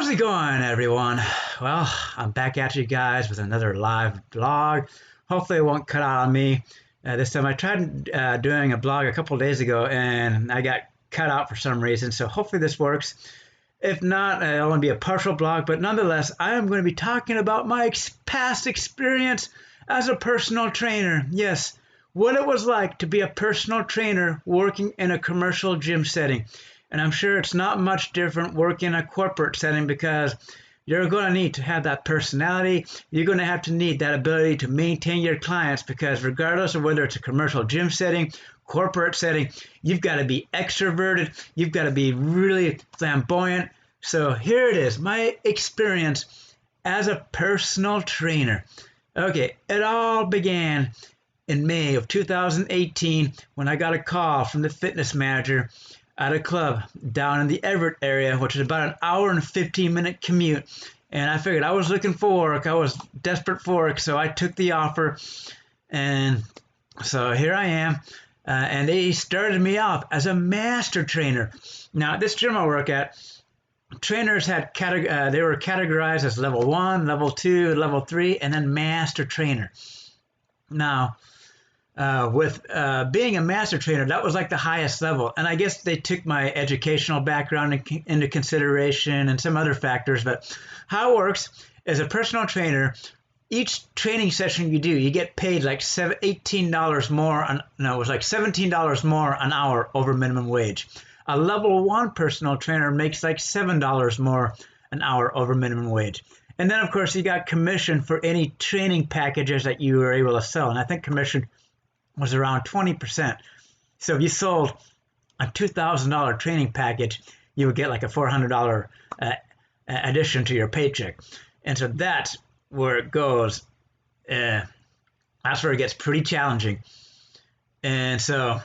How's it going, everyone? Well, I'm back at you guys with another live blog. Hopefully it won't cut out on me. This time I tried doing a blog a couple days ago and I got cut out for some reason, so hopefully this works. If not, it'll only be a partial blog, but nonetheless, I am going to be talking about my past experience as a personal trainer. Yes, what it was like to be a personal trainer working in a commercial gym setting. And I'm sure it's not much different working in a corporate setting because you're going to need to have that personality. You're going to have to need that ability to maintain your clients because regardless of whether it's a commercial gym setting, corporate setting, you've got to be extroverted. You've got to be really flamboyant. So here it is, my experience as a personal trainer. Okay, it all began in May of 2018 when I got a call from the fitness manager at a club down in the Everett area, which is about an hour and 15-minute commute. And I figured I was looking for work. I was desperate for work, so I took the offer. And so here I am. And they started me off as a master trainer. Now, at this gym I work at, trainers had they were categorized as level 1, level 2, level 3, and then master trainer. Now, with being a master trainer, that was like the highest level. And I guess they took my educational background into consideration and some other factors. But how it works is a personal trainer, each training session you do, you get paid like $18 more. It was like $17 more an hour over minimum wage. A level 1 personal trainer makes like $7 more an hour over minimum wage. And then, of course, you got commission for any training packages that you were able to sell. And I think commission was around 20%. So if you sold a $2,000 training package, you would get like a $400 addition to your paycheck. And so that's where it goes. That's where it gets pretty challenging. And so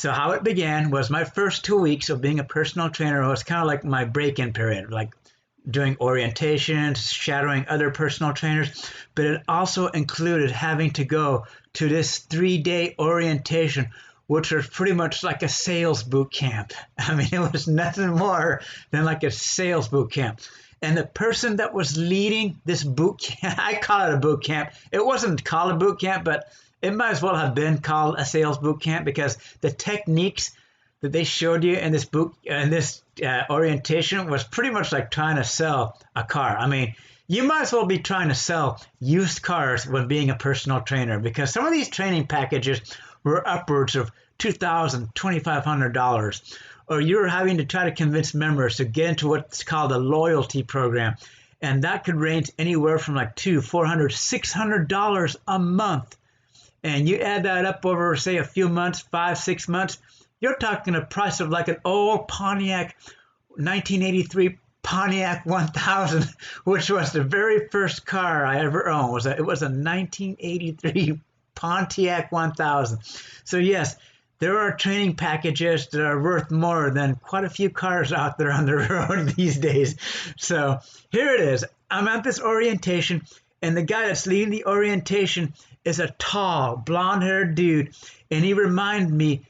how it began was my first 2 weeks of being a personal trainer was kind of like my break-in period, like doing orientations, shadowing other personal trainers, but it also included having to go to this 3-day orientation, which was pretty much like a sales boot camp. I mean, it was nothing more than like a sales boot camp. And the person that was leading this boot camp, I call it a boot camp. It wasn't called a boot camp, but it might as well have been called a sales boot camp because the techniques that they showed you in this orientation was pretty much like trying to sell a car. I mean, you might as well be trying to sell used cars when being a personal trainer because some of these training packages were upwards of $2,000, $2,500, or you're having to try to convince members to get into what's called a loyalty program, and that could range anywhere from like $200, $400, $600 a month. And you add that up over, say, a few months, 5, 6 months, you're talking a price of like an old Pontiac 1983 Pontiac 1000, which was the very first car I ever owned. It was a 1983 Pontiac 1000. So yes, there are training packages that are worth more than quite a few cars out there on the road these days. So here it is. I'm at this orientation, and the guy that's leading the orientation is a tall, blonde-haired dude, and he reminded me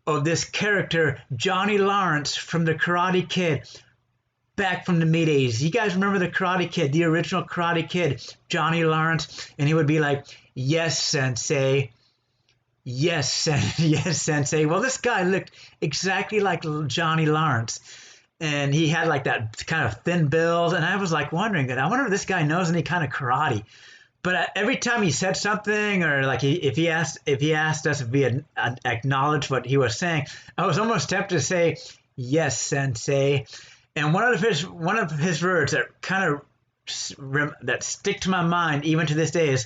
of this character, Johnny Lawrence from the Karate Kid, back from the mid-80s. You guys remember the Karate Kid, the original Karate Kid, Johnny Lawrence? And he would be like, "Yes, sensei. Yes, yes, sensei." Well, this guy looked exactly like Johnny Lawrence. And he had like that kind of thin build. And I was like wondering, I wonder if this guy knows any kind of karate. But every time he said something, or like if he asked us if we had acknowledged what he was saying, I was almost tempted to say, "Yes, sensei." And one of his words that kind of that stick to my mind even to this day is,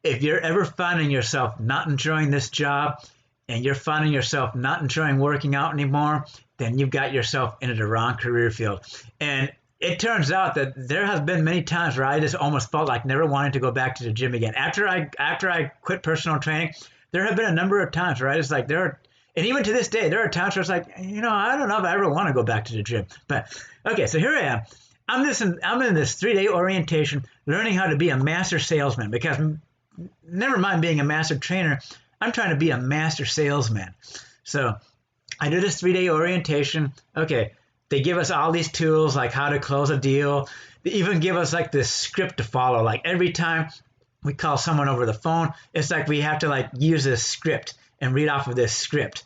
if you're ever finding yourself not enjoying this job, and you're finding yourself not enjoying working out anymore, then you've got yourself into the wrong career field. And it turns out that there has been many times where I just almost felt like never wanting to go back to the gym again. After I quit personal training, there have been a number of times where I just like and even to this day, there are times where it's like, I don't know if I ever want to go back to the gym. But okay, so here I am. I'm in this 3-day orientation, learning how to be a master salesman because never mind being a master trainer, I'm trying to be a master salesman. So I do this 3-day orientation. Okay, they give us all these tools like how to close a deal. They even give us like this script to follow. Like every time we call someone over the phone, it's like we have to like use this script and read off of this script.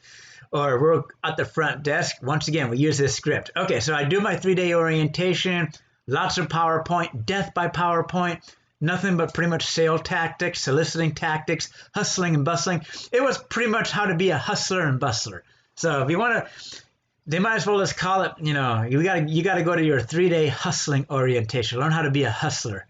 Or we're at the front desk. Once again, we use this script. Okay, so I do my 3-day orientation, lots of PowerPoint, death by PowerPoint, nothing but pretty much sales tactics, soliciting tactics, hustling and bustling. It was pretty much how to be a hustler and bustler. So if you want to, they might as well just call it, you got to go to your 3-day hustling orientation, learn how to be a hustler,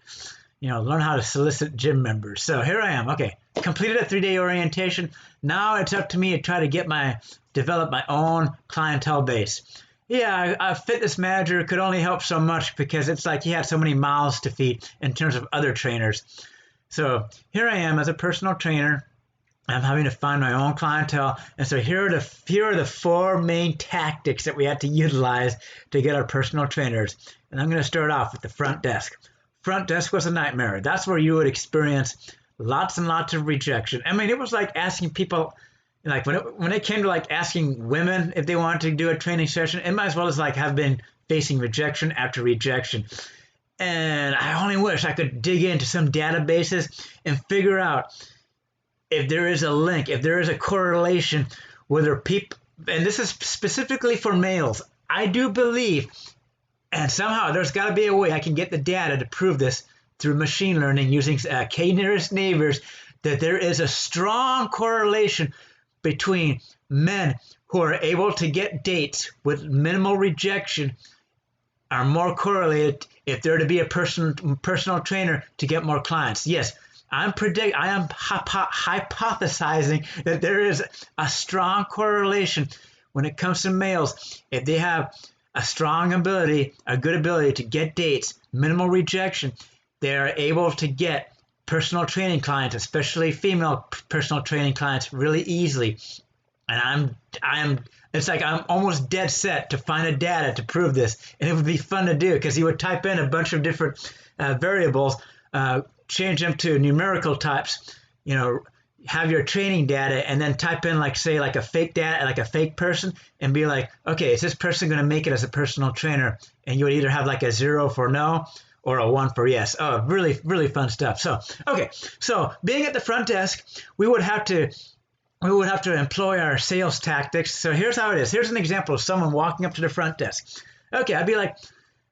learn how to solicit gym members. So here I am. Okay, completed a 3-day orientation. Now it's up to me to try to develop my own clientele base. Yeah, a fitness manager could only help so much because it's like he had so many mouths to feed in terms of other trainers. So here I am as a personal trainer. I'm having to find my own clientele. And so here are the 4 main tactics that we had to utilize to get our personal trainers. And I'm going to start off with the front desk. Front desk was a nightmare. That's where you would experience lots and lots of rejection. I mean, it was like asking people, like when it came to like asking women if they wanted to do a training session, it might as well as like have been facing rejection after rejection. And I only wish I could dig into some databases and figure out if there is a link, if there is a correlation, whether people, and this is specifically for males, I do believe, and somehow there's got to be a way I can get the data to prove this through machine learning using k-nearest neighbors, that there is a strong correlation between men who are able to get dates with minimal rejection are more correlated if they're to be a personal trainer to get more clients. Yes, I am hypothesizing that there is a strong correlation when it comes to males. If they have a strong ability, a good ability to get dates, minimal rejection, they are able to get personal training clients, especially female personal training clients, really easily. And it's like I'm almost dead set to find a data to prove this. And it would be fun to do because you would type in a bunch of different variables, change them to numerical types, have your training data, and then type in like a fake data, like a fake person, and be like, okay, is this person going to make it as a personal trainer? And you would either have like a 0 for no or a 1 for yes. Oh, really, really fun stuff. So, okay, so being at the front desk, we would have to employ our sales tactics. So here's how it is. Here's an example of someone walking up to the front desk. Okay, I'd be like,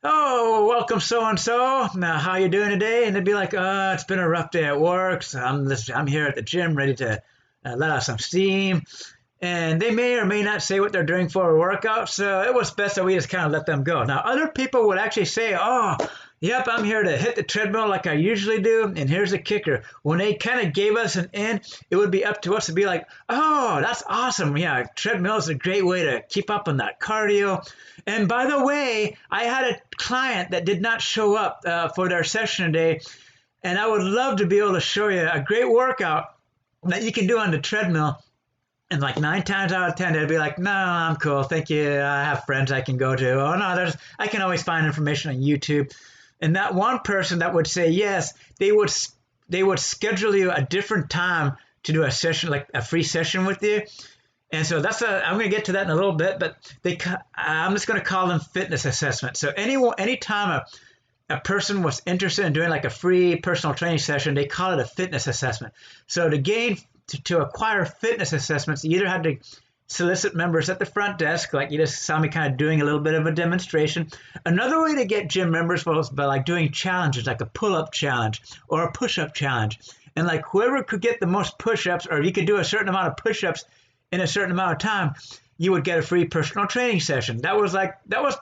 oh, welcome so-and-so. Now, how you doing today? And they'd be like, it's been a rough day at work. So I'm here at the gym ready to let out some steam. And they may or may not say what they're doing for a workout. So it was best that we just kind of let them go. Now, other people would actually say, oh, yep, I'm here to hit the treadmill like I usually do. And here's the kicker. When they kind of gave us an in, it would be up to us to be like, oh, that's awesome. Yeah, treadmill is a great way to keep up on that cardio. And by the way, I had a client that did not show up for their session today. And I would love to be able to show you a great workout that you can do on the treadmill. And like 9 times out of 10, they'd be like, no, I'm cool. Thank you. I have friends I can go to. Oh, no, I can always find information on YouTube. And that one person that would say yes, they would schedule you a different time to do a session, like a free session with you. And so I'm going to get to that in a little bit, but I'm just going to call them fitness assessments. So anytime a person was interested in doing like a free personal training session, they call it a fitness assessment. So to acquire fitness assessments, you either had to solicit members at the front desk, like you just saw me kind of doing a little bit of a demonstration. Another way to get gym members was by like doing challenges, like a pull-up challenge or a push-up challenge. And like whoever could get the most push-ups, or if you could do a certain amount of push-ups in a certain amount of time, you would get a free personal training session. That was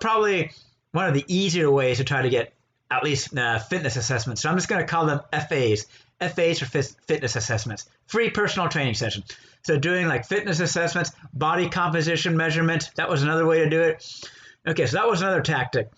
probably one of the easier ways to try to get at least fitness assessments. So I'm just going to call them FAs. FAs for fitness assessments, free personal training session. So doing like fitness assessments, body composition measurement, that was another way to do it. Okay, so that was another tactic.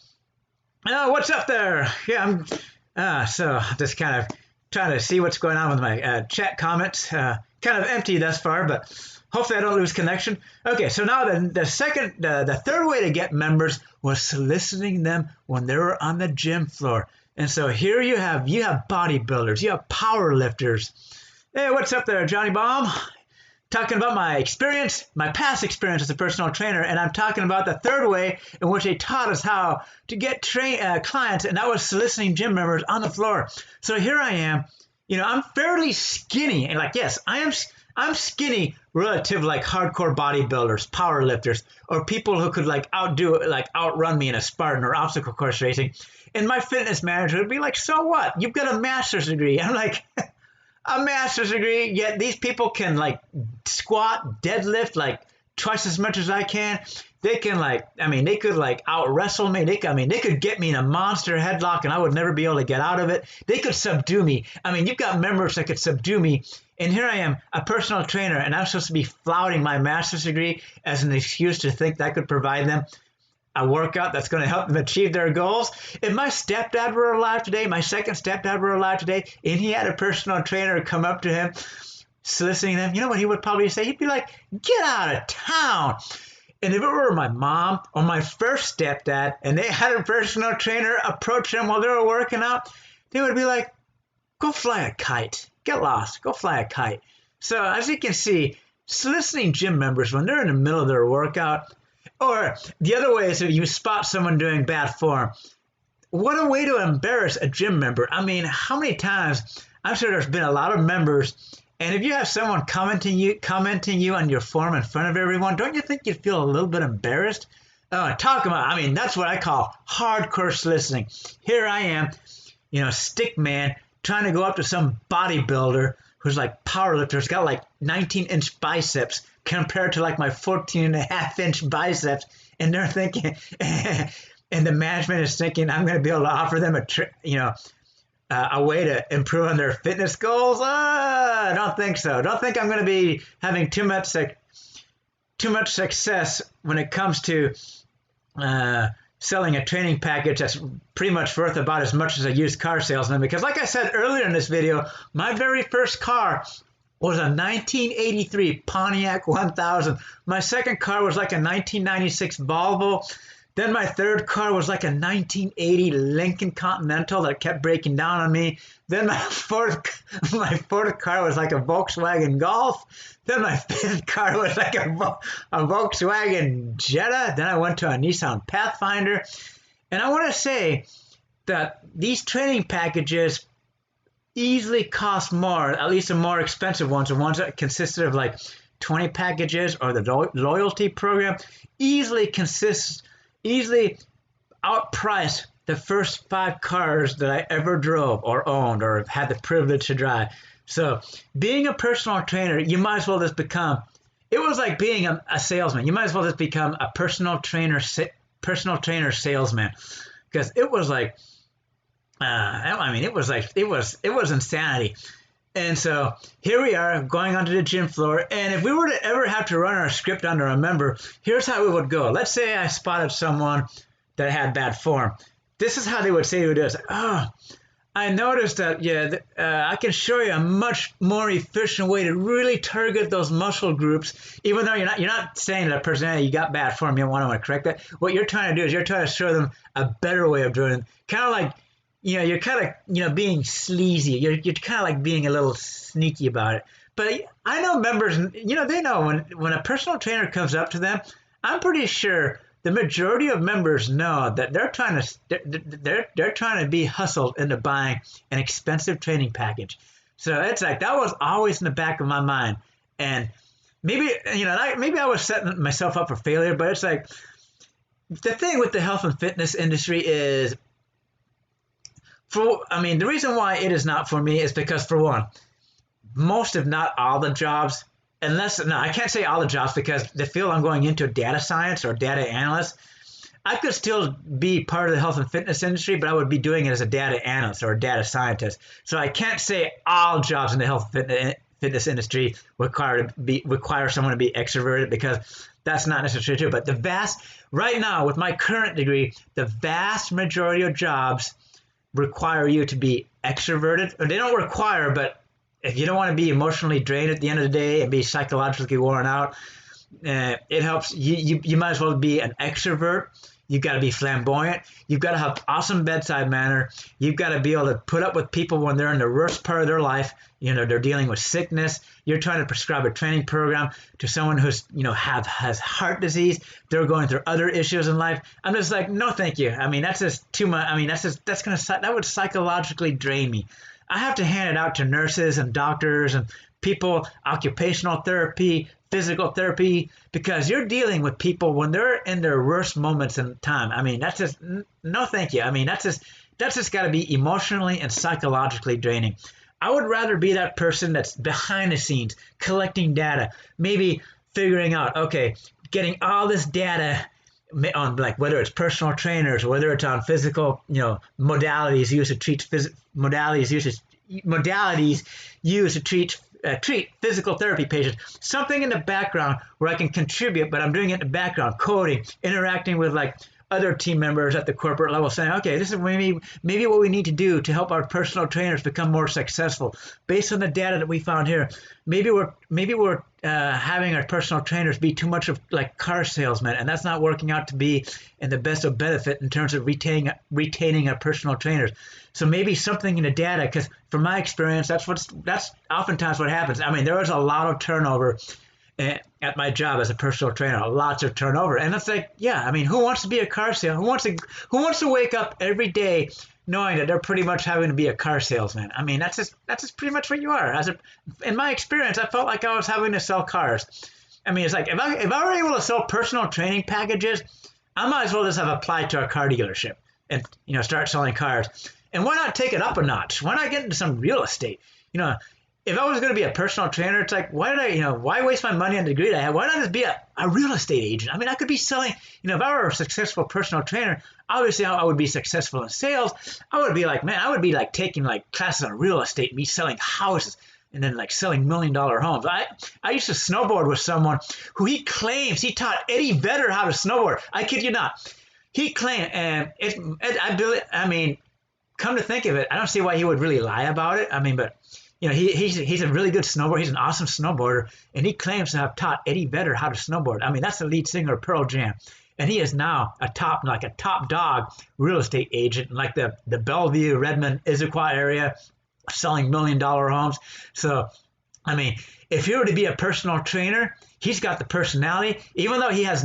Oh, what's up there? Yeah, so just kind of trying to see what's going on with my chat comments. Kind of empty thus far, but hopefully I don't lose connection. Okay, so now the third way to get members was soliciting them when they were on the gym floor. And so here you have bodybuilders, you have power lifters. Hey, what's up there, Johnny Bomb? talking about my experience, my past experience as a personal trainer, and I'm talking about the third way in which they taught us how to get clients, and that was soliciting gym members on the floor. So here I am, I'm fairly skinny, and yes, I'm skinny relative like hardcore bodybuilders, power lifters, or people who could outrun me in a Spartan or obstacle course racing. And my fitness manager would be like, so what? You've got a master's degree. I'm like, a master's degree, yet these people can squat, deadlift twice as much as I can. They can they could out wrestle me. They could get me in a monster headlock and I would never be able to get out of it. They could subdue me. You've got members that could subdue me. And here I am, a personal trainer, and I'm supposed to be flouting my master's degree as an excuse to think that could provide them a workout that's going to help them achieve their goals. If my stepdad were alive today, my second stepdad were alive today, and he had a personal trainer come up to him, soliciting him, you know what he would probably say? He'd be like, get out of town. And if it were my mom or my first stepdad and they had a personal trainer approach them while they were working out, they would be like, go fly a kite. Get lost. Go fly a kite. So as you can see, soliciting gym members when they're in the middle of their workout, or the other way is if you spot someone doing bad form, what a way to embarrass a gym member. How many times, I'm sure there's been a lot of members, and if you have someone commenting you on your form in front of everyone, don't you think you'd feel a little bit embarrassed? Talk about, that's what I call hardcore soliciting. Here I am, stick man, trying to go up to some bodybuilder who's powerlifter, who's got 19-inch biceps compared to my 14.5-inch biceps, and they're thinking, and the management is thinking, I'm going to be able to offer them a way to improve on their fitness goals. I don't think so. Don't think I'm going to be having too much success when it comes to selling a training package that's pretty much worth about as much as a used car salesman. Because like I said earlier in this video, my very first car was a 1983 Pontiac 1000. My second car was a 1996 Volvo. Then my third car was a 1980 Lincoln Continental that kept breaking down on me. Then my fourth car was a Volkswagen Golf. Then my fifth car was a Volkswagen Jetta. Then I went to a Nissan Pathfinder. And I want to say that these training packages easily cost more, at least the more expensive ones, the ones that consisted of 20 packages, or the loyalty program, easily outprice the first 5 cars that I ever drove or owned or had the privilege to drive. So being a personal trainer, you might as well just become, it was like being a salesman. You might as well just become a personal trainer salesman, because it was it was insanity. And so here we are going onto the gym floor, and if we were to ever have to run our script under a member, here's how it would go. Let's say I spotted someone that had bad form. This is how they would say to this. I noticed that, I can show you a much more efficient way to really target those muscle groups, even though you're not saying to the person, hey, you got bad form, you want to correct that. What you're trying to do is you're trying to show them a better way of doing it. Kind of you're kind of, being sleazy. You're kind of being a little sneaky about it. But I know members, they know when a personal trainer comes up to them, I'm pretty sure the majority of members know that they're trying to be hustled into buying an expensive training package. So it's that was always in the back of my mind. And maybe, maybe I was setting myself up for failure, but it's the thing with the health and fitness industry is, the reason why it is not for me is because, for one, most if not all the jobs, I can't say all the jobs, because the field I'm going into, data science or data analyst, I could still be part of the health and fitness industry, but I would be doing it as a data analyst or a data scientist. So I can't say all jobs in the health and fitness industry require someone to be extroverted, because that's not necessarily true. But right now, with my current degree, the vast majority of jobs require you to be extroverted. Or they don't require, but if you don't want to be emotionally drained at the end of the day and be psychologically worn out, it helps. You might as well be an extrovert. You've got to be flamboyant. You've got to have awesome bedside manner. You've got to be able to put up with people when they're in the worst part of their life. They're dealing with sickness. You're trying to prescribe a training program to someone who's, has heart disease. They're going through other issues in life. I'm just like, no, thank you. I mean, that's just too much. I mean, that would psychologically drain me. I have to hand it out to nurses and doctors and people, occupational therapy, physical therapy, because you're dealing with people when they're in their worst moments in time. I mean, that's just, no, thank you. I mean, that's just got to be emotionally and psychologically draining. I would rather be that person that's behind the scenes, collecting data, maybe figuring out, okay, getting all this data on, like, whether it's personal trainers or whether it's on physical, modalities used to treat modalities used to treat physical therapy patients. Something in the background where I can contribute, but I'm doing it in the background, coding, interacting with like other team members at the corporate level, saying, okay, this is maybe what we need to do to help our personal trainers become more successful based on the data that we found here. Maybe we're having our personal trainers be too much of like car salesmen, and that's not working out to be in the best of benefit in terms of retaining our personal trainers. So maybe something in the data, because from my experience, that's oftentimes what happens. I mean, there was a lot of turnover at my job as a personal trainer, lots of turnover. And it's like, yeah, I mean, who wants to be a car salesman? Who wants to wake up every day knowing that they're pretty much having to be a car salesman? I mean, that's just pretty much what you are. In my experience, I felt like I was having to sell cars. I mean, it's like, if I were able to sell personal training packages, I might as well just have applied to a car dealership and, start selling cars. And why not take it up a notch? Why not get into some real estate? If I was going to be a personal trainer, it's like, why waste my money on the degree that I have? Why not just be a real estate agent? I mean, I could be selling, if I were a successful personal trainer, obviously I would be successful in sales. I would be like taking like classes on real estate and be selling houses and then like selling $1 million homes. I used to snowboard with someone who he claims he taught Eddie Vedder how to snowboard. I kid you not. He claimed, and come to think of it, I don't see why he would really lie about it. I mean, but he's a really good snowboarder. He's an awesome snowboarder, and he claims to have taught Eddie Vedder how to snowboard. I mean, that's the lead singer of Pearl Jam, and he is now a top dog real estate agent in like the Bellevue, Redmond, Issaquah area, selling $1 million homes. So, I mean, if you were to be a personal trainer, he's got the personality, even though he has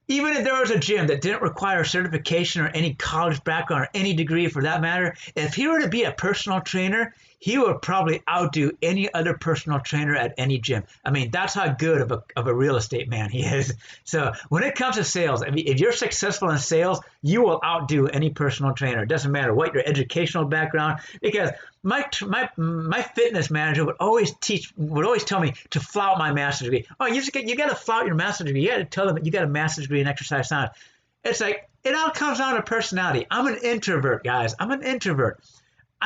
even if there was a gym that didn't require certification or any college background or any degree for that matter, if he were to be a personal trainer, he would probably outdo any other personal trainer at any gym. I mean, that's how good of a real estate man he is. So when it comes to sales, I mean, if you're successful in sales, you will outdo any personal trainer. It doesn't matter what your educational background, because my fitness manager would always tell me to flout my master's degree. Oh, you got to flout your master's degree. You got to tell them that you got a master's degree in exercise science. It's like, it all comes down to personality. I'm an introvert, guys. I'm an introvert.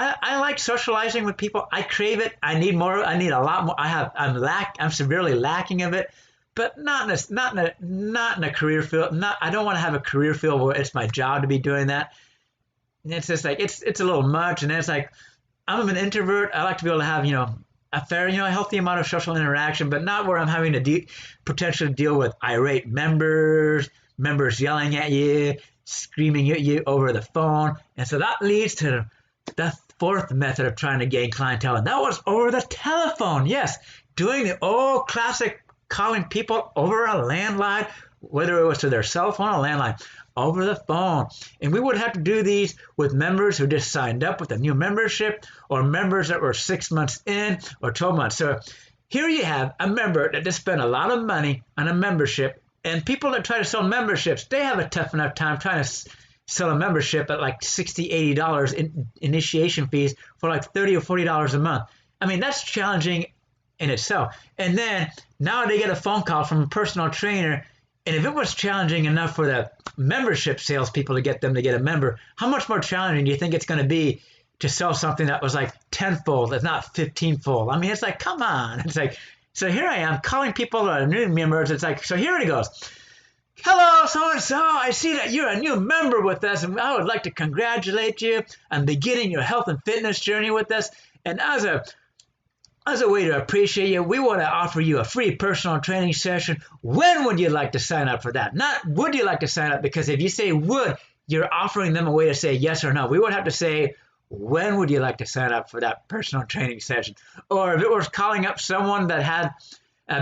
I like socializing with people. I crave it. I need more. I need a lot more. I'm severely lacking of it, but not in a career field. I don't want to have a career field where it's my job to be doing that. And it's just like, it's a little much. And it's like, I'm an introvert. I like to be able to have, a fair, a healthy amount of social interaction, but not where I'm having to potentially deal with irate members yelling at you, screaming at you over the phone. And so that leads to the fourth method of trying to gain clientele, and that was over the telephone. Yes, doing the old classic calling people over a landline, whether it was to their cell phone or landline, over the phone. And we would have to do these with members who just signed up with a new membership, or members that were 6 months in or 12 months. So here you have a member that just spent a lot of money on a membership, and people that try to sell memberships, they have a tough enough time trying to sell a membership at like $60, $80 in initiation fees for like $30 or $40 a month. I mean, that's challenging in itself. And then now they get a phone call from a personal trainer. And if it was challenging enough for the membership salespeople to get a member, how much more challenging do you think it's going to be to sell something that was like tenfold, if not 15-fold? I mean, it's like, come on. It's like, so here I am calling people that are new members. It's like, so here it goes. Hello, so-and-so, I see that you're a new member with us, and I would like to congratulate you on beginning your health and fitness journey with us. And as a as a way to appreciate you, we want to offer you a free personal training session. When would you like to sign up for that? Not would you like to sign up, because if you say would, you're offering them a way to say yes or no. We would have to say, when would you like to sign up for that personal training session? Or if it was calling up someone that had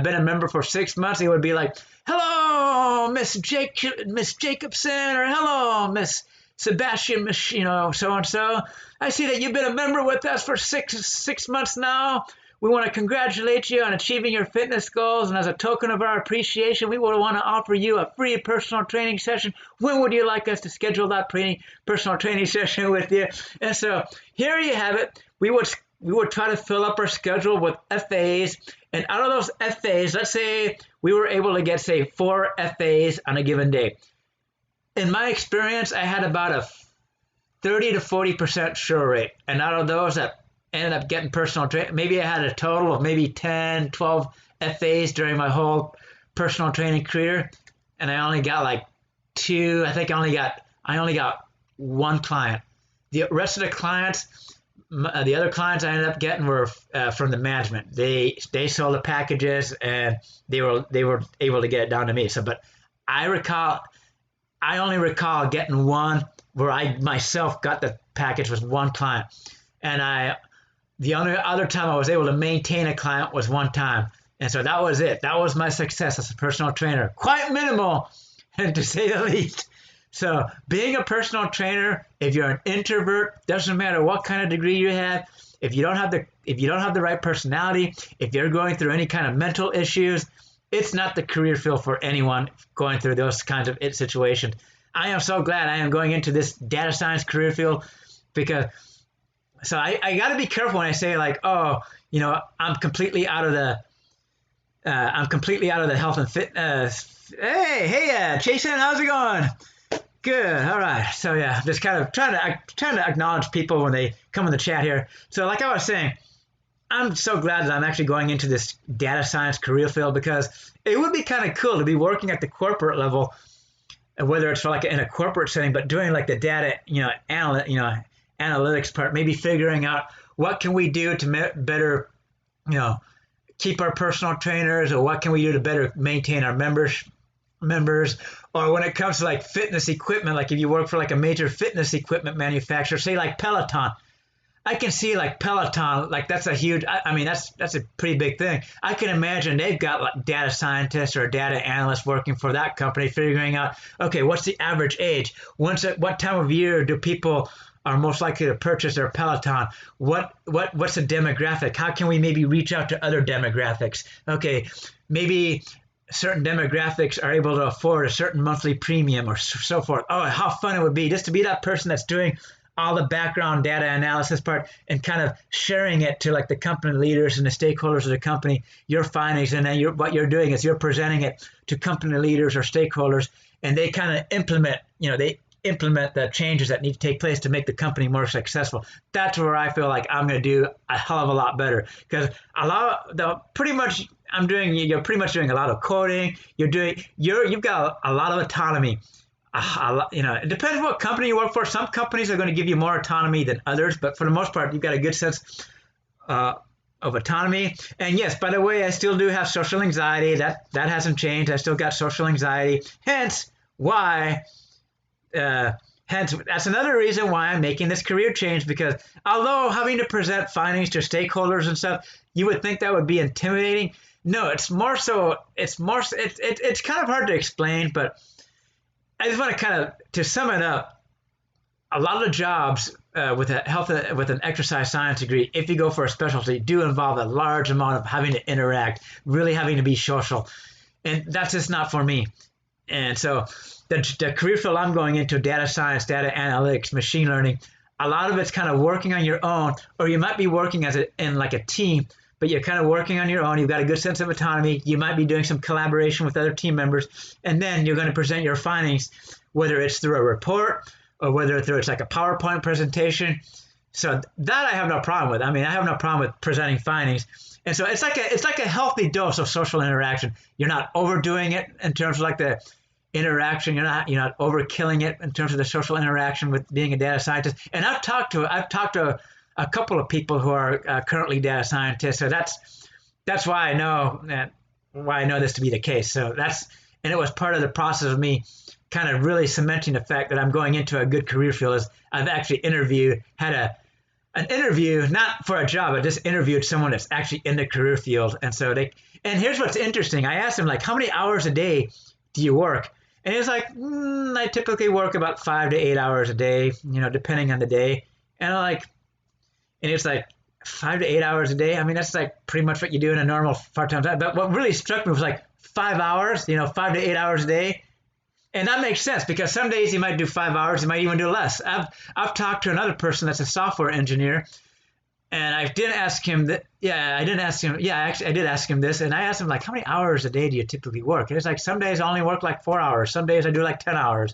been a member for 6 months, it would be like, hello, Miss Jacobson, or hello, Miss Sebastian, so-and-so. I see that you've been a member with us for six months now. We want to congratulate you on achieving your fitness goals, and as a token of our appreciation, we would want to offer you a free personal training session. When would you like us to schedule that personal training session with you? And so here you have it. We would try to fill up our schedule with FAs, and out of those FAs, let's say we were able to get, say, 4 FAs on a given day. In my experience, I had about a 30 to 40% sure rate, and out of those that ended up getting personal training, maybe I had a total of maybe 10, 12 FAs during my whole personal training career, and I only got like 2. I think I only got 1 client. The rest of the clients, the other clients I ended up getting were from the management. They sold the packages, and they were able to get it down to me. So, but I only recall getting 1 where I myself got the package was 1 client, and the only other time I was able to maintain a client was 1 time. And so that was it. That was my success as a personal trainer. Quite minimal, to say the least. So being a personal trainer, if you're an introvert, doesn't matter what kind of degree you have, if you don't have the right personality, if you're going through any kind of mental issues, it's not the career field for anyone going through those kinds of situations. I am so glad I am going into this data science career field, because so I got to be careful when I say like, oh, I'm completely out of the health and fitness. Hey, Jason, how's it going? Good. All right. So yeah, just kind of trying to acknowledge people when they come in the chat here. So like I was saying, I'm so glad that I'm actually going into this data science career field, because it would be kind of cool to be working at the corporate level, whether it's for like in a corporate setting, but doing like the data, analytics part, maybe figuring out what can we do to better, keep our personal trainers, or what can we do to better maintain our members, or when it comes to like fitness equipment, like if you work for like a major fitness equipment manufacturer, say like Peloton. I can see like Peloton, like that's a huge, that's a pretty big thing. I can imagine they've got like data scientists or data analysts working for that company, figuring out, okay, what's the average age? What time of year do people are most likely to purchase their Peloton? What's the demographic? How can we maybe reach out to other demographics? Okay, maybe certain demographics are able to afford a certain monthly premium or so forth. Oh, how fun it would be just to be that person that's doing all the background data analysis part and kind of sharing it to like the company leaders and the stakeholders of the company, your findings, and then what you're doing is you're presenting it to company leaders or stakeholders, and they kind of implement the changes that need to take place to make the company more successful. That's where I feel like I'm going to do a hell of a lot better, because you're pretty much doing a lot of coding. You've got a lot of autonomy. It depends what company you work for. Some companies are going to give you more autonomy than others, but for the most part, you've got a good sense of autonomy. And yes, by the way, I still do have social anxiety. That hasn't changed. I still got social anxiety. Hence, that's another reason why I'm making this career change, because although having to present findings to stakeholders and stuff, you would think that would be intimidating. No, it's kind of hard to explain, but I just want to sum it up. A lot of the jobs with an exercise science degree, if you go for a specialty, do involve a large amount of having to interact, really having to be social, and that's just not for me. And so the career field I'm going into, data science, data analytics, machine learning, a lot of it's kind of working on your own, or you might be working in like a team, but you're kind of working on your own. You've got a good sense of autonomy. You might be doing some collaboration with other team members, and then you're going to present your findings, whether it's through a report or whether it's like a PowerPoint presentation. So that I have no problem with. I have no problem with presenting findings. And so it's like a healthy dose of social interaction. You're not overdoing it in terms of like the interaction. You're not overkilling it in terms of the social interaction with being a data scientist. And I've talked to a couple of people who are currently data scientists. So that's why I know this to be the case. So and it was part of the process of me kind of really cementing the fact that I'm going into a good career field. Is I've actually had an interview, not for a job, I just interviewed someone that's actually in the career field. And here's what's interesting. I asked him, like, how many hours a day do you work? And he was like, I typically work about 5 to 8 hours a day, depending on the day. And it's like 5 to 8 hours a day. I mean, that's like pretty much what you do in a normal part-time job. But what really struck me was like 5 hours, 5 to 8 hours a day. And that makes sense because some days you might do 5 hours, you might even do less. I've talked to another person that's a software engineer, and I didn't ask him that. Yeah, I didn't ask him. Yeah, actually, I did ask him this, and I asked him, like, how many hours a day do you typically work? And it's like some days I only work like 4 hours. Some days I do like 10 hours.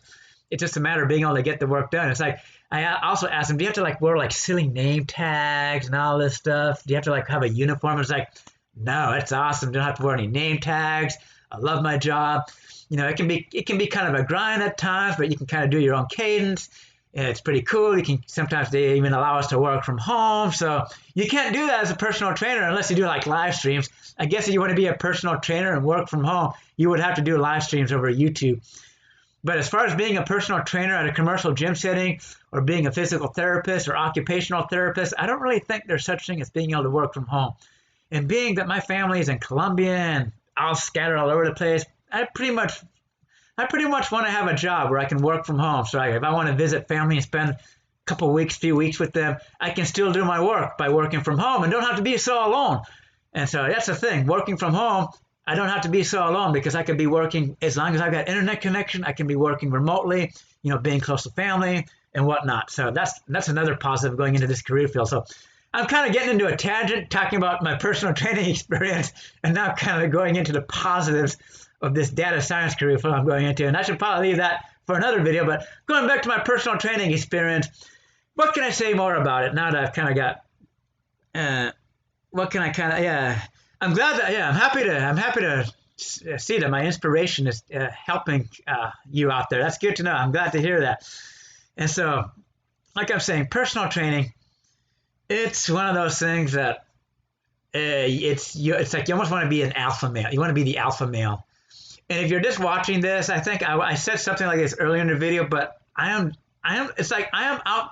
It's just a matter of being able to get the work done. It's like I also asked him, do you have to like wear like silly name tags and all this stuff? Do you have to like have a uniform? It's like, no, it's awesome. Don't have to wear any name tags. I love my job. It can be kind of a grind at times, but you can kind of do your own cadence. And it's pretty cool. Sometimes they even allow us to work from home. So you can't do that as a personal trainer unless you do like live streams. I guess if you want to be a personal trainer and work from home, you would have to do live streams over YouTube. But as far as being a personal trainer at a commercial gym setting or being a physical therapist or occupational therapist, I don't really think there's such thing as being able to work from home. And being that my family is in Colombia and I'll scatter all over the place, I pretty much want to have a job where I can work from home. So if I want to visit family and spend a few weeks with them, I can still do my work by working from home and don't have to be so alone. And so that's the thing, working from home, I don't have to be so alone because I could be working, as long as I've got internet connection, I can be working remotely, being close to family and whatnot. So that's another positive going into this career field. So I'm kind of getting into a tangent talking about my personal training experience and now kind of going into the positives of this data science career field I'm going into. And I should probably leave that for another video, but going back to my personal training experience, what can I say more about it now that I've kind of got, I'm glad that, I'm happy to see that my inspiration is helping you out there. That's good to know. I'm glad to hear that. And so, like I'm saying, personal training, it's one of those things that it's like you almost want to be an alpha male. You want to be the alpha male. And if you're just watching this, I think I said something like this earlier in the video, but I am out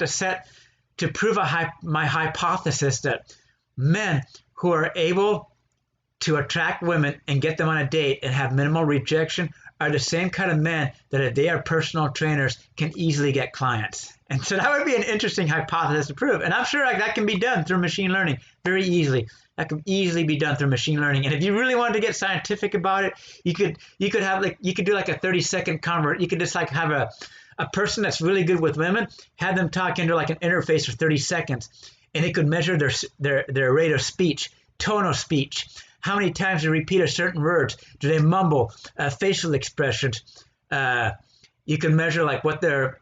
to prove my hypothesis that men who are able to attract women and get them on a date and have minimal rejection are the same kind of men that if they are personal trainers can easily get clients. And so that would be an interesting hypothesis to prove. And I'm sure that can be done through machine learning very easily. That can easily be done through machine learning. And if you really wanted to get scientific about it, you could do like a 30-second convert. You could just like have a person that's really good with women, have them talk into like an interface for 30 seconds, and it could measure their rate of speech, tone of speech, how many times they repeat a certain words, do they mumble, facial expressions. You can measure like what their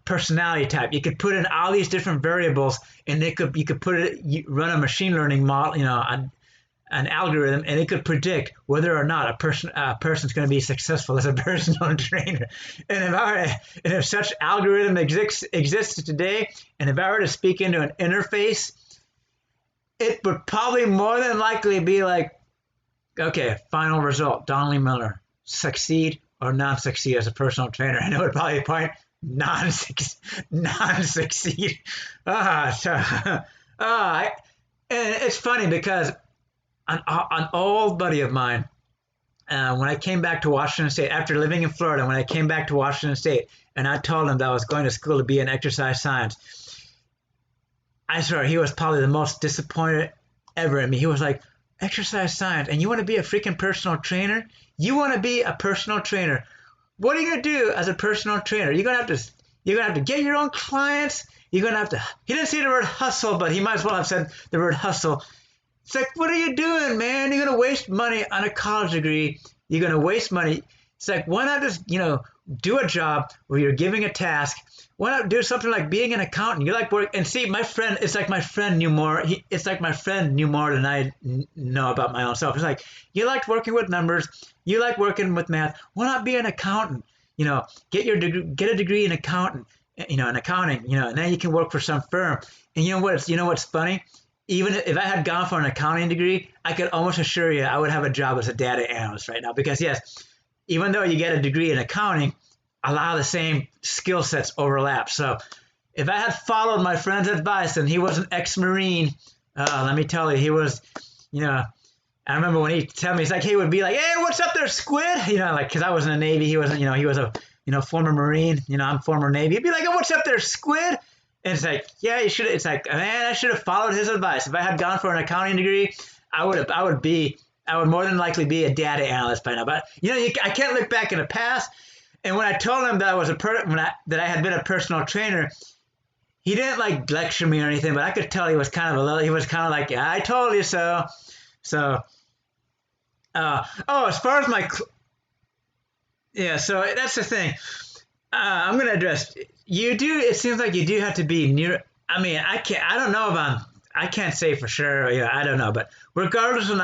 personality type. You could put in all these different variables, and you could run a machine learning model, an algorithm, and it could predict whether or not a person's going to be successful as a personal trainer. And if such algorithm exists today, and if I were to speak into an interface, it would probably more than likely be like, okay, final result, Donnelly Miller, succeed or non-succeed as a personal trainer. And it would probably point non-succeed. And it's funny because an old buddy of mine, when I came back to Washington State, after living in Florida, when I came back to Washington State, and I told him that I was going to school to be in exercise science, I swear he was probably the most disappointed ever in me. He was like, exercise science, and you want to be a freaking personal trainer? You want to be a personal trainer? What are you going to do as a personal trainer? You're going to have to get your own clients. You're going to have to, he didn't say the word hustle, but he might as well have said the word hustle. It's like, what are you doing, man? You're going to waste money on a college degree. You're going to waste money. It's like, why not just, do a job where you're giving a task? Why not do something like being an accountant? You like work, and see, my friend, it's like my friend knew more. It's like my friend knew more than I know about my own self. It's like, you liked working with numbers. You like working with math. Why not be an accountant? Get a degree in accountant. in accounting, and then you can work for some firm. And what's funny? Even if I had gone for an accounting degree, I could almost assure you I would have a job as a data analyst right now. Because yes, even though you get a degree in accounting, a lot of the same skill sets overlap. So if I had followed my friend's advice, and he was an ex-Marine, let me tell you, he was, I remember when he told me, he's like, he would be like, hey, what's up there, squid? Because I was in the Navy, he was a, former Marine, I'm former Navy. He'd be like, oh, what's up there, squid? And it's like, yeah, you should. It's like, man, I should have followed his advice. If I had gone for an accounting degree, I would more than likely be a data analyst by now. But I can't look back in the past. And when I told him that that I had been a personal trainer, he didn't like lecture me or anything, but I could tell he was kind of like, yeah, I told you so. So, as far as so that's the thing. I'm going to address, it seems like you do have to be near, I don't know I can't say for sure, I don't know, but regardless of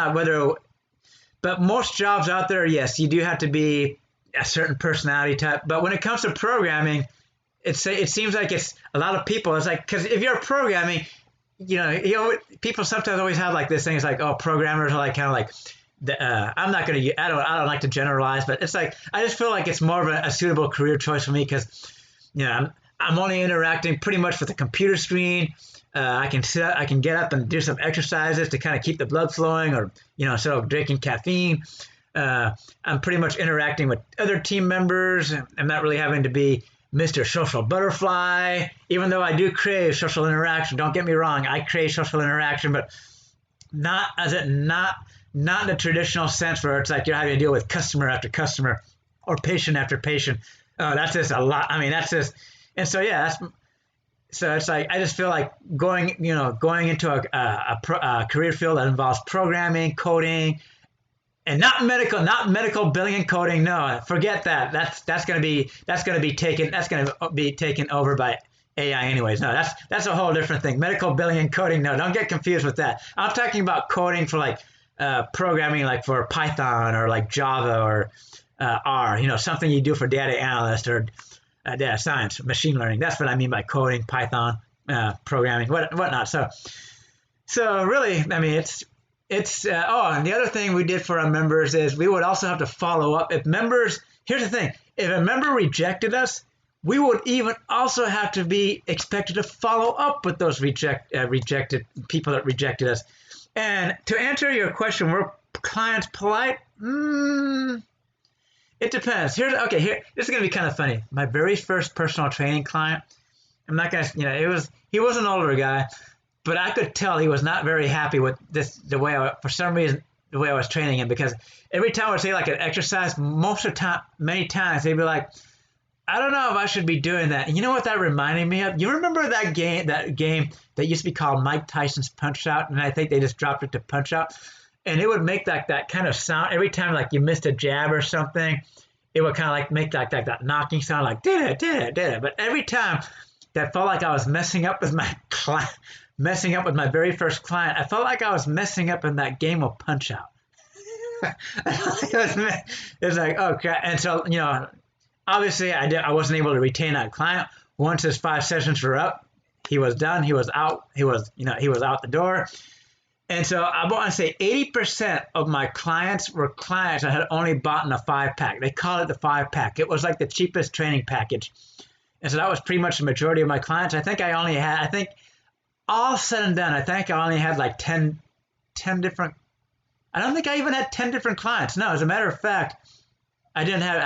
but most jobs out there, yes, you do have to be a certain personality type, but when it comes to programming, it seems like it's a lot of people, it's like, because if you're programming, people sometimes always have like this thing, it's like, oh, programmers are like kind of like, I don't like to generalize, but it's like, I just feel like it's more of a suitable career choice for me because, I'm only interacting pretty much with the computer screen. I can get up and do some exercises to kind of keep the blood flowing, or, instead of drinking caffeine. I'm pretty much interacting with other team members. I'm not really having to be Mr. Social Butterfly, even though I do crave social interaction. Don't get me wrong, I crave social interaction, but not in the traditional sense where it's like you're having to deal with customer after customer or patient after patient. That's just a lot. That's just, and so yeah, so it's like I just feel like going into a career field that involves programming, coding, and not medical billing and coding. No, forget that. That's going to be taken over by AI anyways. No, that's a whole different thing. Medical billing and coding. No, don't get confused with that. I'm talking about coding for like programming, like for Python or like Java or R. Something you do for data analyst or data science, machine learning. That's what I mean by coding, Python, programming, whatnot. So really, it's and the other thing we did for our members is we would also have to follow up. Here's the thing, if a member rejected us, we would even also have to be expected to follow up with those rejected people that rejected us. And to answer your question, were clients polite? It depends. This is going to be kind of funny. My very first personal training client, I'm not going to, he was an older guy, but I could tell he was not very happy with the way I was training him, because every time I would say like an exercise, many times they'd be like, I don't know if I should be doing that. And you know what that reminded me of? You remember that game that used to be called Mike Tyson's Punch Out? And I think they just dropped it to Punch Out. And it would make that kind of sound every time, like you missed a jab or something. It would kind of like make that knocking sound, like did it. But every time that felt like I was messing up with my very first client, I felt like I was messing up in that game of Punch Out. It was like, oh crap. And so, obviously I wasn't able to retain that client. Once his 5 sessions were up, he was done. He was out. He was out the door. And so I want to say 80% of my clients were clients that had only bought in a 5-pack. They call it the 5-pack. It was like the cheapest training package. And so that was pretty much the majority of my clients. I think all said and done, I only had like 10 different, I don't think I even had 10 different clients. No, as a matter of fact, I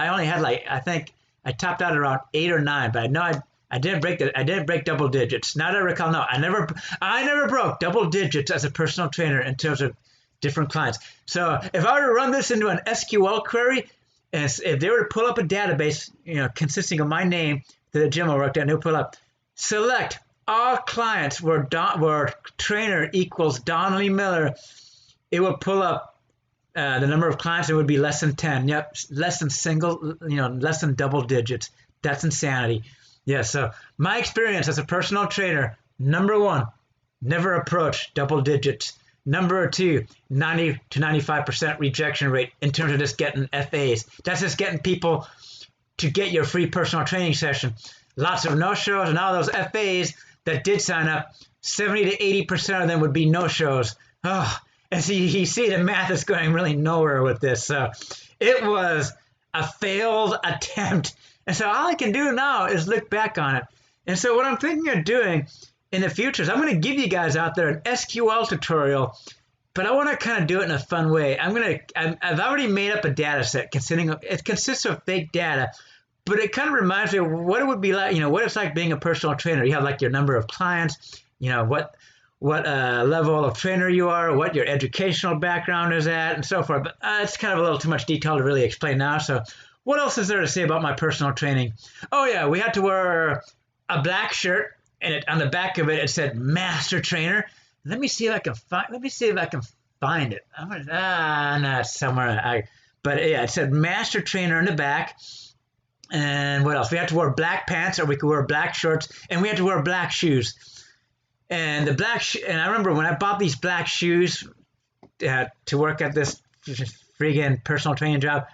only had like, I think I topped out around 8 or 9, but I know I didn't break double digits. Now that I recall, no, I never broke double digits as a personal trainer in terms of different clients. So if I were to run this into an SQL query, and if they were to pull up a database, consisting of my name to the gym I worked at, and they'll pull up, select all clients where trainer equals Donnelly Miller, it will pull up the number of clients. It would be less than 10. Yep, less than double digits. That's insanity. Yeah, so my experience as a personal trainer, number 1, never approach double digits. Number 2, 90 to 95% rejection rate in terms of just getting FAs. That's just getting people to get your free personal training session. lots of no-shows, and all those FAs that did sign up, 70 to 80% of them would be no-shows. Oh, and so you see the math is going really nowhere with this. So it was a failed attempt. And so all I can do now is look back on it. And so what I'm thinking of doing in the future is I'm going to give you guys out there an SQL tutorial, but I want to kind of do it in a fun way. I've already made up a data set it consists of fake data, but it kind of reminds me of what it would be like, what it's like being a personal trainer. You have like your number of clients, what level of trainer you are, what your educational background is at, and so forth. But it's kind of a little too much detail to really explain now. So what else is there to say about my personal training? Oh yeah, we had to wear a black shirt, and on the back of it, it said Master Trainer. Let me see if I can find it. No, it's somewhere. But yeah, it said Master Trainer in the back. And what else? We had to wear black pants, or we could wear black shorts, and we had to wear black shoes. And and I remember when I bought these black shoes to work at this freaking personal training job,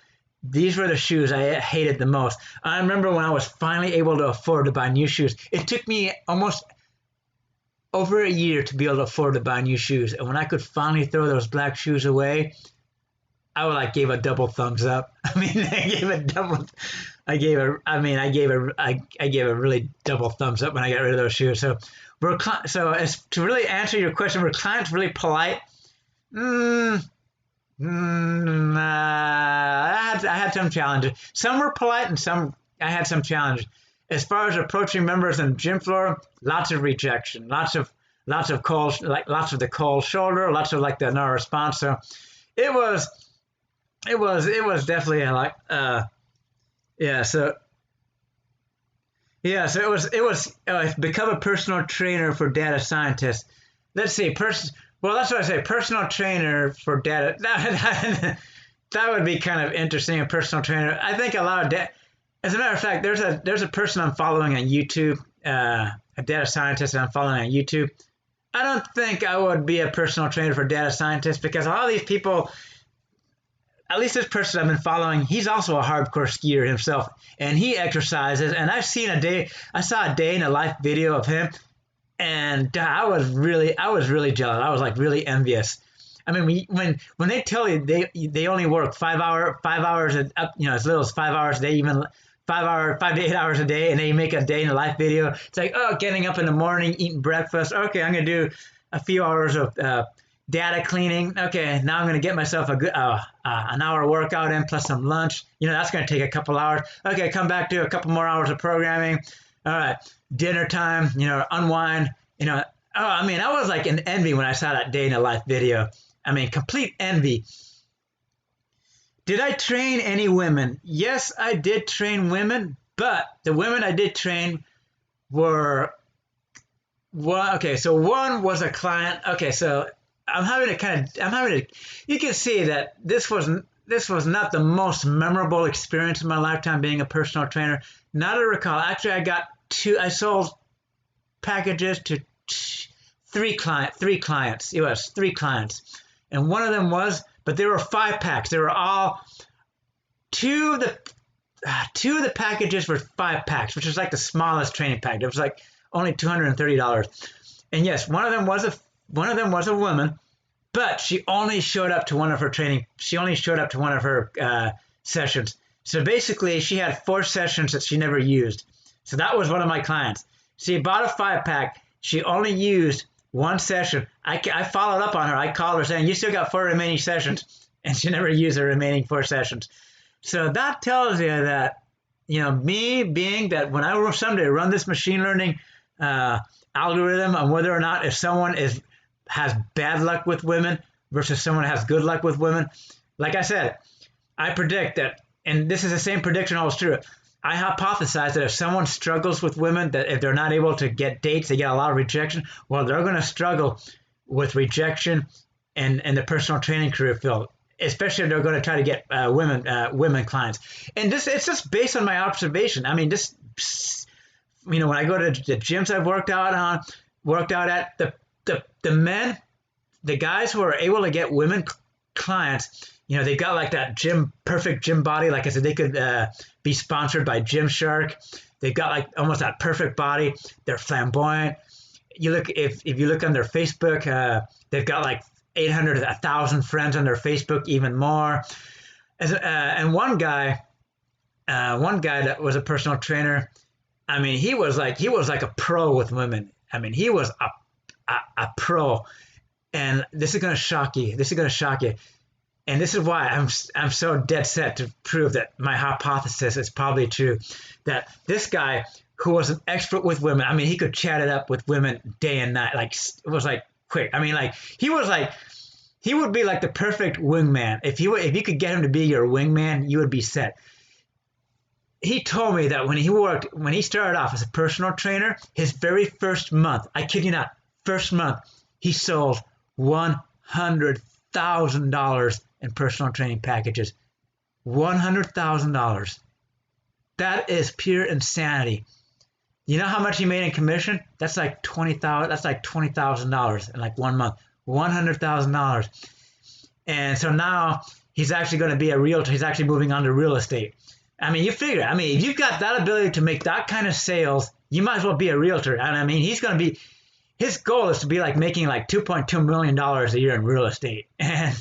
these were the shoes I hated the most. I remember when I was finally able to afford to buy new shoes. It took me almost over a year to be able to afford to buy new shoes. And when I could finally throw those black shoes away, I gave a double thumbs up. I gave a really double thumbs up when I got rid of those shoes. So as to really answer your question, were clients really polite? I had some challenges. Some were polite, and I had some challenges. As far as approaching members on the gym floor, lots of rejection, lots of calls, lots of the cold shoulder, lots of the no response. So it was definitely it was become a personal trainer for data scientists. Let's see, well, that's what I say, personal trainer for data. That would be kind of interesting, a personal trainer. I think a lot of as a matter of fact, there's a person I'm following on YouTube, a data scientist that I'm following on YouTube. I don't think I would be a personal trainer for data scientists, because a lot of these people, at least this person I've been following, he's also a hardcore skier himself, and he exercises. And I saw a day in a life video of him, and I was really jealous. I was really envious. I mean, when they tell you they only work 5 hours, as little as 5 hours a day, even 5 to 8 hours a day, and they make a day in a life video. It's like, oh, getting up in the morning, eating breakfast. Okay, I'm gonna do a few hours of data cleaning. Okay, now I'm going to get myself a good an hour workout in plus some lunch. That's going to take a couple hours. Okay, come back to a couple more hours of programming. All right, dinner time. Unwind. I was in envy when I saw that day in a life video. I mean, complete envy. Did I train any women? Yes, I did train women, but the women I did train were so one was a client. Okay, so you can see that this was not the most memorable experience in my lifetime being a personal trainer. Not to recall. Actually, I sold packages to three clients. It was 3 clients. And one of them but there were 5 packs. There were all two of the packages were 5 packs, which is the smallest training pack. It was only $230. And yes, one of them was a woman, but she only showed up to one of her training. She only showed up to one of her sessions. So basically, she had 4 sessions that she never used. So that was one of my clients. She bought a 5-pack. She only used 1 session. I followed up on her. I called her saying, you still got 4 remaining sessions. And she never used the remaining 4 sessions. So that tells you that, me being that when I someday run this machine learning algorithm on whether or not if someone has bad luck with women versus someone has good luck with women, like I said, I predict that, and this is the same prediction holds true. I hypothesize that if someone struggles with women, that if they're not able to get dates, they get a lot of rejection. Well, they're going to struggle with rejection and the personal training career field, especially if they're going to try to get women clients. And it's just based on my observation. I mean, when I go to the gyms I've worked out at, the men, the guys who are able to get women clients, they've got that perfect gym body. Like I said, they could be sponsored by Gymshark. They've got like almost that perfect body. They're flamboyant. If you look on their Facebook, they've got like 800, 1,000 friends on their Facebook, even more. And one guy that was a personal trainer, I mean, he was like a pro with women. I mean, he was a pro. And this is going to shock you. And this is why I'm so dead set to prove that my hypothesis is probably true. That this guy who was an expert with women, I mean, he could chat it up with women day and night. Like, it was like quick. I mean, like he would be like the perfect wingman. If you could get him to be your wingman, you would be set. He told me that when he started off as a personal trainer, his very first month, I kid you not, first month, he sold $100,000 in personal training packages. $100,000. That is pure insanity. You know how much he made in commission? That's like $20,000. That's like $20,000 in like 1 month. $100,000. And so now he's actually going to be a realtor. He's actually moving on to real estate. I mean, you figure. I mean, if you've got that ability to make that kind of sales, you might as well be a realtor. And I mean, his goal is to be like making like $2.2 million a year in real estate. And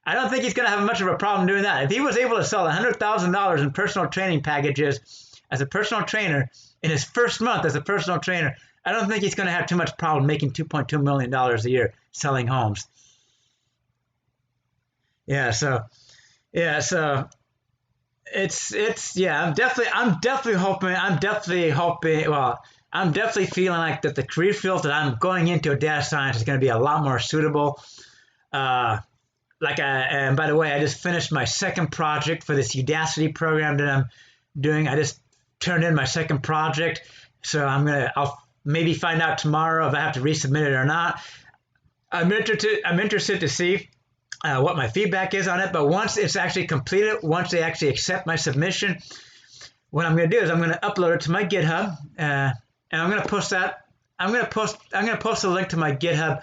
I don't think he's going to have much of a problem doing that. If he was able to sell $100,000 in personal training packages as a personal trainer in his first month as a personal trainer, I don't think he's going to have too much problem making $2.2 million a year selling homes. So I'm definitely feeling like that the career field that I'm going into, data science, is going to be a lot more suitable. And by the way, I just finished my second project for this Udacity program that I'm doing. I just turned in my second project, so I'll maybe find out tomorrow if I have to resubmit it or not. I'm interested to see what my feedback is on it. But once it's actually completed, once they actually accept my submission, what I'm going to do is I'm going to upload it to my GitHub, and I'm going to post that. I'm going to post a link to my GitHub.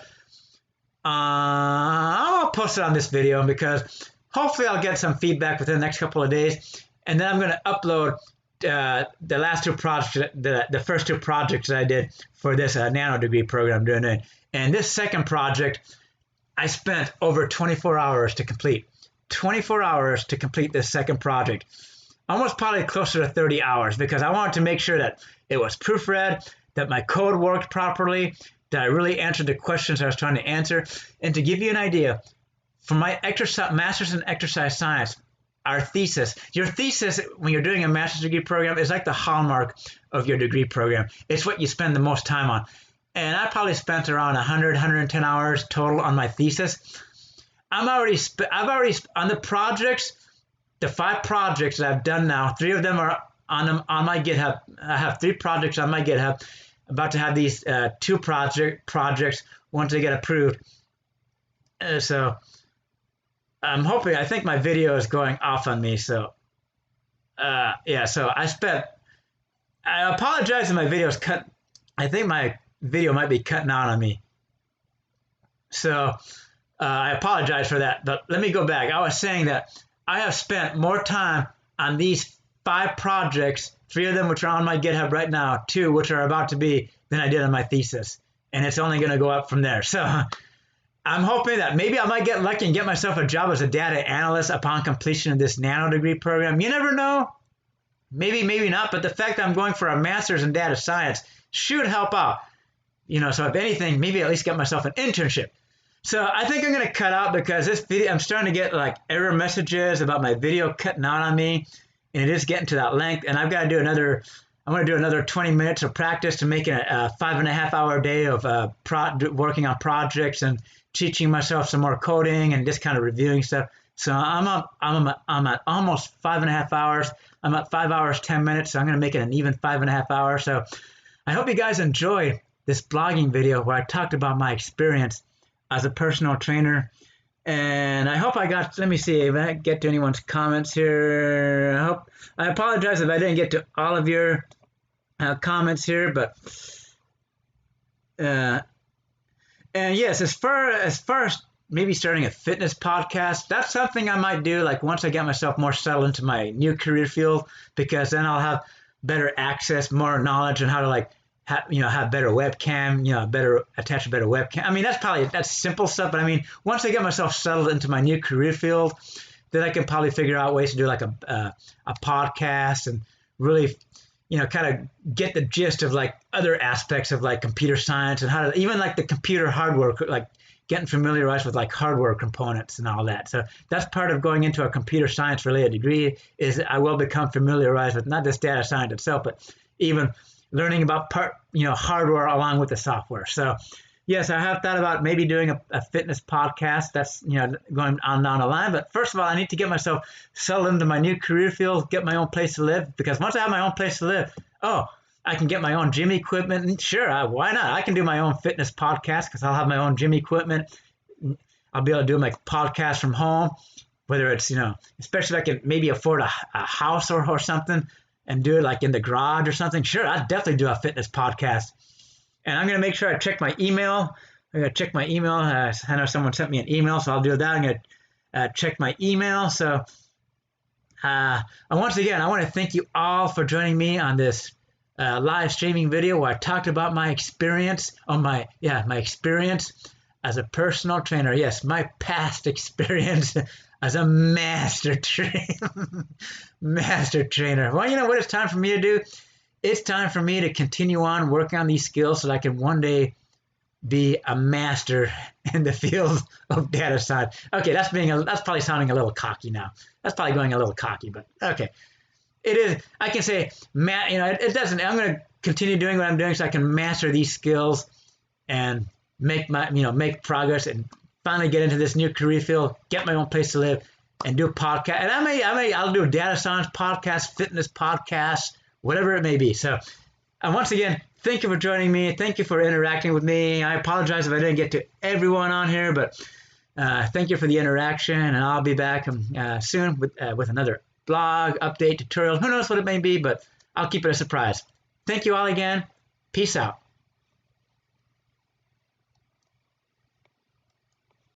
I'll post it on this video because hopefully I'll get some feedback within the next couple of days, and then I'm going to upload the last two projects, the first two projects that I did for this Nanodegree program I'm doing it. And this second project, I spent over 24 hours to complete. 24 hours to complete this second project. Almost probably closer to 30 hours because I wanted to make sure that it was proofread, that my code worked properly, that I really answered the questions I was trying to answer. And to give you an idea, for my master's in exercise science, your thesis when you're doing a master's degree program is like the hallmark of your degree program. It's what you spend the most time on. And I probably spent around 110 hours total on my thesis. I've already on the projects, the 5 projects that I've done now, 3 of them are on my GitHub. I have 3 projects on my GitHub. I'm about to have these 2 projects once they get approved. So I'm hoping. I think my video is going off on me. So so I apologize if my video is cut. I think my video might be cutting out on me. So I apologize for that. But let me go back. I was saying that I have spent more time on these 5 projects, 3 of them which are on my GitHub right now, 2 which are about to be, than I did on my thesis. And it's only going to go up from there. So I'm hoping that maybe I might get lucky and get myself a job as a data analyst upon completion of this Nanodegree program. You never know. Maybe, maybe not. But the fact that I'm going for a master's in data science should help out. So if anything, maybe at least get myself an internship. So I think I'm going to cut out because this video, I'm starting to get like error messages about my video cutting out on me, and it is getting to that length. And I've got to do another. I'm going to do another 20 minutes of practice to make it a 5.5-hour day of working on projects and teaching myself some more coding and just kind of reviewing stuff. So I'm at almost 5.5 hours. I'm at 5 hours 10 minutes. So I'm going to make it an even 5.5 hours. So I hope you guys enjoyed this blogging video where I talked about my experience as a personal trainer. And I hope let me see if I get to anyone's comments here. I apologize if I didn't get to all of your comments here, but and yes, as far as maybe starting a fitness podcast, that's something I might do like once I get myself more settled into my new career field, because then I'll have better access, more knowledge on how to like have better webcam, better attach a better webcam. I mean, that's simple stuff, but I mean, once I get myself settled into my new career field, then I can probably figure out ways to do like a podcast and really, kind of get the gist of like other aspects of like computer science and how to even like the computer hardware, like getting familiarized with like hardware components and all that. So that's part of going into a computer science related degree, is I will become familiarized with not just data science itself, but even learning about hardware along with the software. So yes, I have thought about maybe doing a fitness podcast. That's, going on down the line. But first of all, I need to get myself settled into my new career field, get my own place to live, because once I have my own place to live, I can get my own gym equipment. And sure, why not? I can do my own fitness podcast because I'll have my own gym equipment. I'll be able to do my podcast from home, whether it's, especially if I can maybe afford a house or something and do it like in the garage or something. Sure, I'd definitely do a fitness podcast. And I'm going to make sure I check my email. I'm going to check my email. I know someone sent me an email, so I'll do that. I'm going to check my email. So and once again, I want to thank you all for joining me on this live streaming video where I talked about my experience my experience as a personal trainer. Yes, my past experience as a master trainer. Master trainer. Well, you know what it's time for me to do? It's time for me to continue on working on these skills so that I can one day be a master in the field of data science. Okay, that's probably sounding a little cocky now. That's probably going a little cocky, but okay. It is. I can say, it doesn't. I'm going to continue doing what I'm doing so I can master these skills and make progress and finally get into this new career field, get my own place to live, and do a podcast. And I'll do a data science podcast, fitness podcast, whatever it may be. So, and once again, thank you for joining me. Thank you for interacting with me. I apologize if I didn't get to everyone on here, but thank you for the interaction, and I'll be back soon with another blog, update, tutorial. Who knows what it may be, but I'll keep it a surprise. Thank you all again. Peace out.